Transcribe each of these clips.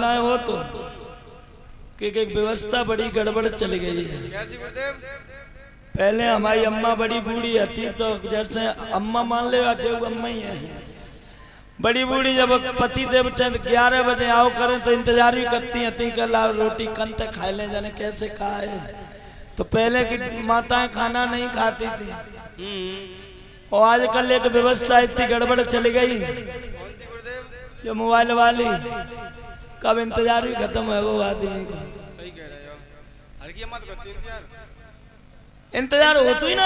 बनाए हो तो कि एक व्यवस्था बड़ी गड़बड़ चली गई है। पहले हमारी अम्मा बड़ी बूढ़ी थी तो जैसे अम्मा मान ले आज अम्मा ही है, बड़ी बूढ़ी जब पति देव चंद 11 बजे आओ करें तो इंतजार ही करती थी कि ला रोटी कंत खा ले, जाने कैसे खाए। तो पहले की माताएं खाना नहीं खाती थी और आजकल एक व्यवस्था इतनी गड़बड़ चली गई जो मोबाइल वाली, कब इंतजार ही खत्म है वो आदमी को। सही कह रहे हो, हर की अम्मा तो करती है इंतजार हो तो ही ना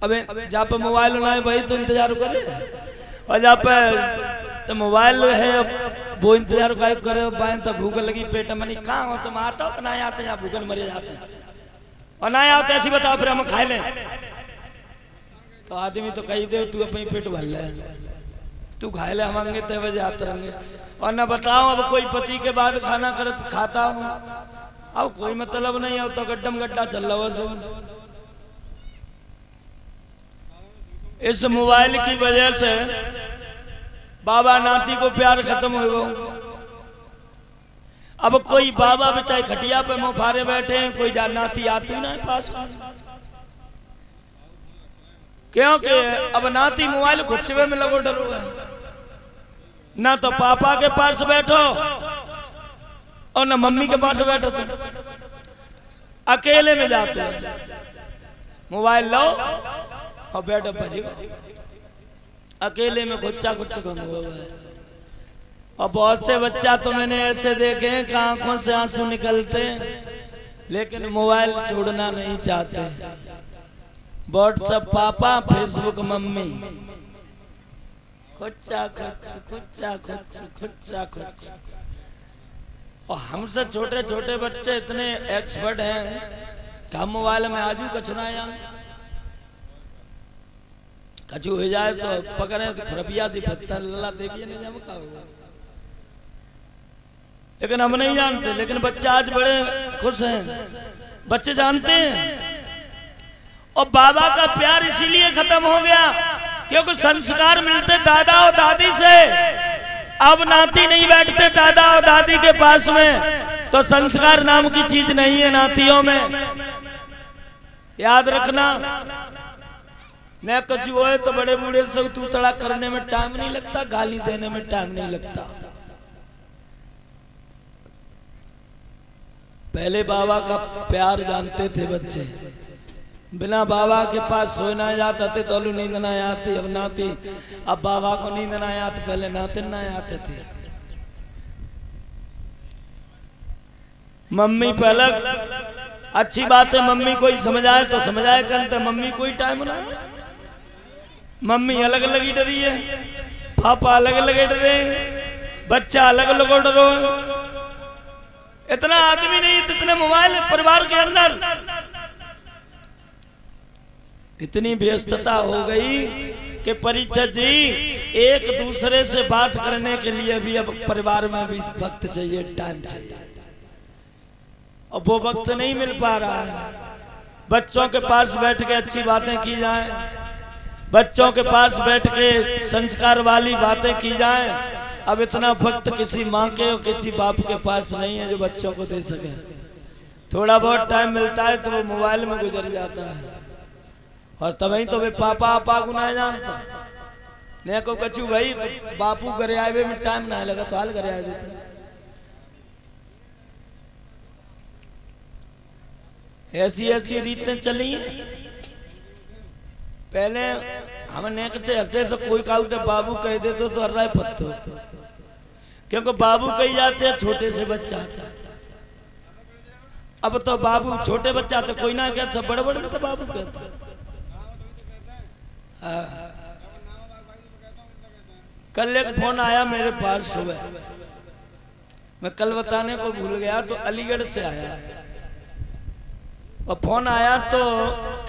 अबे जहाँ पे मोबाइल ना है भाई तो इंतजार करे, और जहाँ पे तो मोबाइल है वो इंतजार का करे। बाएं तो भूख लगी पेट में, नहीं कहाँ हो तुम, आता हो ना आते यहाँ भूखन मरे जाते और ना आते ऐसी बताओ फिर हम खाए लें। तो आदमी तो कही दे तू अपनी पेट भर ले, तू खाए ले, हम आएंगे तय बजे आते रहेंगे। और ना बताओ अब कोई पति के बाद खाना करे तो खाता हूँ, अब कोई मतलब नहीं है तो गड्ढम गड्ढा चल रहा है सब। इस मोबाइल की वजह से बाबा नाती को प्यार खत्म हो गया। अब कोई बाबा बेचारे खटिया पे मुफारे बैठे हैं, कोई जा नाती आती ना पास, क्योंकि अब नाती मोबाइल खुच्चवे में लगो डरो है। ना तो पापा के पास बैठो और ना मम्मी के पास बैठो, तो अकेले में जाते हो मोबाइल लो और बैठो बजे अकेले में खुच्चा कुछ कम हुआ है। और बहुत से बच्चा तो मैंने ऐसे देखे हैं कि आंखों से आंसू निकलते लेकिन मोबाइल छोड़ना नहीं चाहते। व्हाट्सएप पापा, फेसबुक मम्मी, खुच्चा खुच खुच्चा खुच खुच्चा खुच। और हमसे छोटे छोटे बच्चे इतने एक्सपर्ट हैं कि हम मोबाइल में आजू कचुना कचू हो जाए तो पकड़े तो खुरपिया से फत्ता लल्ला देखिए नहीं जब का होगा, लेकिन हम नहीं जानते। लेकिन बच्चा आज बड़े खुश हैं, बच्चे जानते हैं। और बाबा का प्यार इसीलिए खत्म हो गया क्योंकि संस्कार मिलते दादा और दादी से। अब नाती नहीं बैठते दादा और दादी के पास में, तो संस्कार नाम की चीज नहीं है नातियों में, याद रखना। न कछु हो तो बड़े बूढ़े से तू तड़ा करने में टाइम नहीं लगता, गाली देने में टाइम नहीं लगता। पहले बाबा का प्यार जानते थे बच्चे, बिना बाबा के पास सोना जाते थे तो नींद ना आती। अब नाती, अब बाबा को नींद ना आती, पहले नाते ना आते थे। मम्मी पहले अच्छी बात है, मम्मी कोई समझाए तो समझाए करते, मम्मी कोई टाइम ना, मम्मी अलग अलग ही डरी है, पापा अलग अलग डरे, बच्चा अलग अलग डरो। इतना आदमी नहीं, इतने मोबाइल परिवार के अंदर, इतनी व्यस्तता हो गई कि परिचय जी एक दूसरे से बात करने के लिए भी अब परिवार में भी वक्त चाहिए, टाइम चाहिए, और वो वक्त नहीं मिल पा रहा है। बच्चों के पास बैठ के अच्छी बातें की जाए, बच्चों के पास बैठ के संस्कार वाली बातें की जाए। अब इतना वक्त किसी माँ के और किसी बाप के पास नहीं है जो बच्चों को दे सके। थोड़ा बहुत टाइम मिलता है तो वो मोबाइल में गुजर जाता है, और तभी तो वे पापा आपा को ना जानता। नहीं को कचू भाई तो बापू घरे आए में टाइम ना लगा तो हाल घरे आ देते। ऐसी ऐसी रीतें चली हैं। पहले हम नेक से हटते तो कोई काऊ तो बाबू कह देते तो अर्रा पत्तो, क्योंकि बाबू कही जाते हैं छोटे से बच्चा था। अब तो बाबू छोटे बच्चा तो कोई ना कहता, सब बड़े बड़े तो बाबू कहते। कल एक फोन आया मेरे पास सुबह, मैं कल बताने को भूल गया, तो अलीगढ़ से आया और फोन आया तो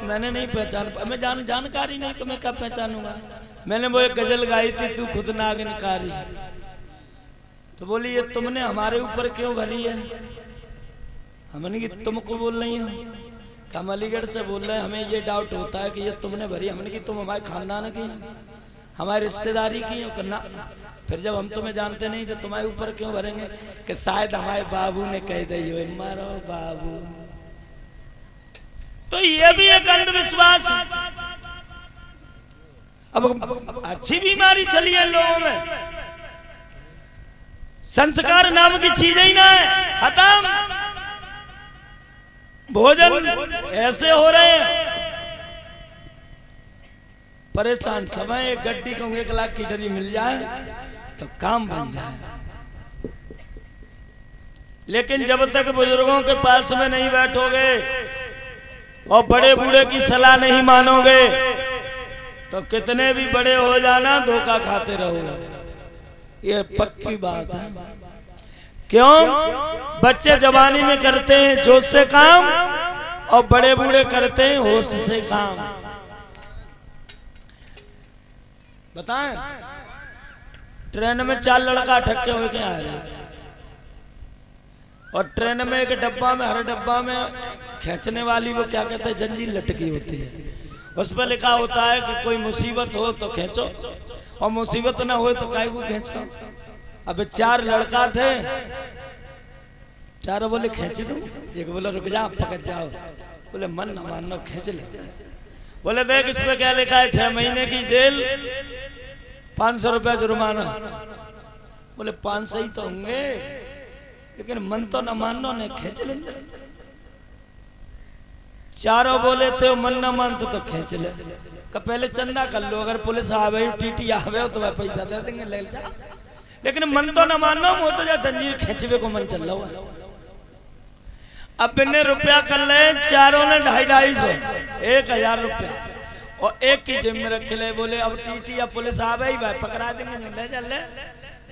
मैंने नहीं पहचान, मैं जानकारी नहीं तो मैं क्या पहचानूंगा। मैंने वो एक गजल गाई थी, तू खुद नागनकारी, तो बोली ये तुमने हमारे ऊपर क्यों भरी है। हमने कि तुमको बोल रही हो, हम अलीगढ़ से बोल रहे हैं, हमें ये डाउट होता है कि ये तुमने भरी। हमने कि तुम हमारे खानदान की, हमारी रिश्तेदारी की हो करना। फिर जब हम तुम्हें जानते नहीं तो तुम्हारे ऊपर क्यों भरेंगे कि शायद हमारे बाबू ने कह दी हो मारो बाबू। तो ये भी एक अंधविश्वास। अब अच्छी बीमारी चली है लोगों में, संस्कार नाम की चीज ही ना है, खत्म। भोजन ऐसे हो रहे हैं, परेशान समय। एक गड्डी को 1 लाख की डरी मिल जाए तो काम बन जाए। लेकिन जब तक बुजुर्गों के पास में नहीं बैठोगे और बड़े बूढ़े की सलाह नहीं मानोगे तो कितने भी बड़े हो जाना धोखा खाते रहोगे। ये पक्की बात है। क्यों? बच्चे जवानी में करते हैं जोश से काम और बड़े बूढ़े करते हैं होश से काम। बताएं, ट्रेन में 4 लड़का ठक्के होके आ रहे और ट्रेन में एक डब्बा में, हर डब्बा में खींचने वाली वो क्या कहते हैं जंजीर लटकी होती है। उस पर लिखा होता है कि कोई मुसीबत हो तो खींचो और मुसीबत ना हो तो काहे को खींचो। अब 4 लड़का थे, चारों बोले खींच दूं, एक बोला रुक जा पकड़ जाओ, बोले मन न मानो खींच लेता है। बोले देख इस पे क्या लिखा है 6 महीने की जेल 500 रुपया जुर्माना। बोले 500 ही तो होंगे लेकिन मन तो न मानो ने खींच लेंगे। चारों बोले थे मन न मानते तो खींच ले। पहले चंदा कर लो, अगर पुलिस आवे टीटी आवे तो वह पैसा दे देंगे ले जा, लेकिन मन तो न मानो मुँह तो जा जंजीर खींचवे को मन चल रहा है। अब इन्हें रुपया कर ले, चारों ने 250-250 1000 रुपया और एक की जेब में रख ले। बोले अब टीटी या पुलिस आवे ही भाई पकड़ा देंगे ले जा ले,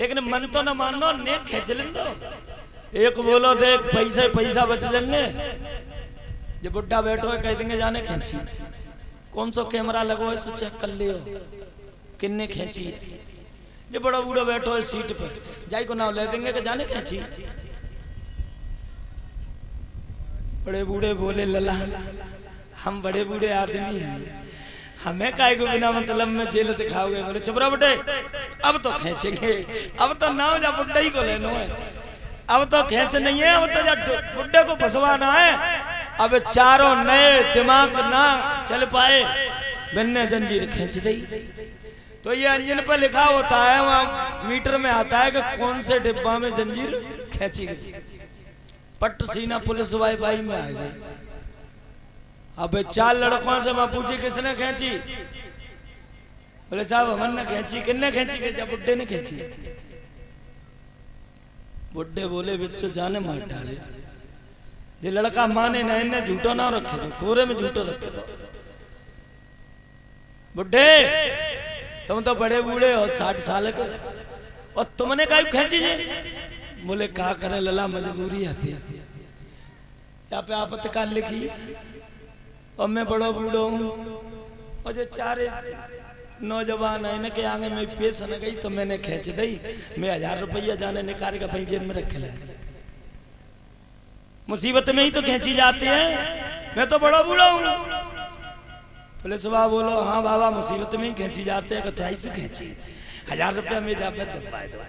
लेकिन मन तो न मानो ने खींच लें दो। एक बोलो देख पैसा बच जाएंगे। जो बुढ़ा बैठो है कह देंगे जाने खींची, कौन सा कैमरा लगो इससे चेक कर लियो किन्ने खींची है। जो बड़ा बूढ़ा बैठो है सीट पे जाई को नाम ले देंगे कि जाने खींची। बड़े बूढ़े बोले लला हम बड़े बूढ़े आदमी हैं, हमें काहे को बिना मतलब में जेल दिखाओगे। बोले चुप रहो बेटे, अब तो खींचेंगे, अब तो ना जा बुढ़ा ही को लेना है, अब तो खींच नहीं है, अब तो जा बुढ़े को फंसवाना है। अब चारों नए दिमाग ना चल पाए, बिन्ने जंजीर खींच दी। तो ये इंजन पर लिखा होता है, वहां मीटर में आता है कि कौन से डिब्बा में जंजीर खींची गई। पट सीना पुलिस वाई में आ गई। अब 4 लड़कों से मैं पूछी किसने खींची। बोले साहब हमने खींची। किन्ने खींची? जब बुड्ढे ने खींची। बुड्ढे बोले बिच्चो जाने मार डाले, ये लड़का माने ना, इन्हें झूठो ना रखे दो, कोरे में झूठो रखे दो। बुड्ढे तुम तो बड़े बूढ़े हो 60 साल के और तुमने काहे खींची जी? बोले क्या करे लला मजबूरी आती है, यहाँ पे आपातकाल लिखी और मैं बड़ा बूढ़ा हूँ और जो 4 नौजवान है इनके आगे में पेश न गई तो मैंने खींच दी। मैं 1000 रुपया जाने निकाल के अपनी जेब में रख ले। मुसीबत में ही तो खींची जाती है, मैं तो बड़ा बूढ़ा हूँ। पुलिस वाला बोलो हाँ बाबा मुसीबत में ही खींची जाते हैं। कथाई से खींची 1000 रुपया में जा पे दबा दो।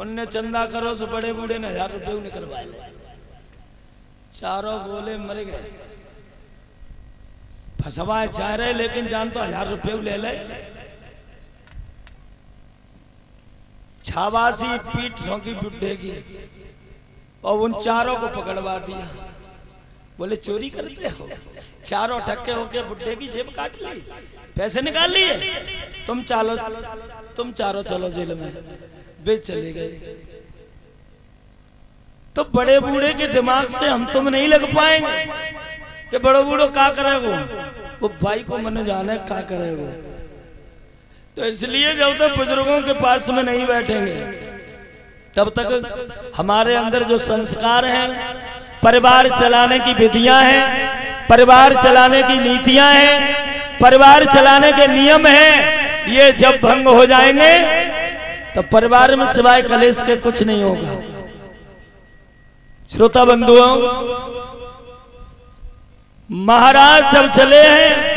उनने चंदा करो सो बड़े बूढ़े ने 1000 रुपये निकलवा ले। चारों बोले मर गए, फंसवाए चाह रहे लेकिन जान तो 1000 रुपये ले ले। छावासी पीठ ठोकी बुड्ढे की और उन चारों को पकड़वा दिया। बोले चोरी करते हो? चारों ठक्के होके बुड्ढे की जेब काट ली, पैसे निकाल लिए। तुम चारों चलो जेल में। बेच चले गए। तो बड़े बूढ़े के दिमाग से हम तुम नहीं लग पाएंगे कि बड़े बूढ़ो क्या करेगो, वो भाई को मन जाने क्या करेगो। तो इसलिए जब तक बुजुर्गों के पास में नहीं बैठेंगे तब तक हमारे अंदर जो संस्कार हैं, परिवार चलाने की विधियां हैं, परिवार चलाने की नीतियां हैं, परिवार चलाने के नियम हैं, ये जब भंग हो जाएंगे तो परिवार में सिवाय कलेश के कुछ नहीं होगा। श्रोता बंधुओं, महाराज जब चले हैं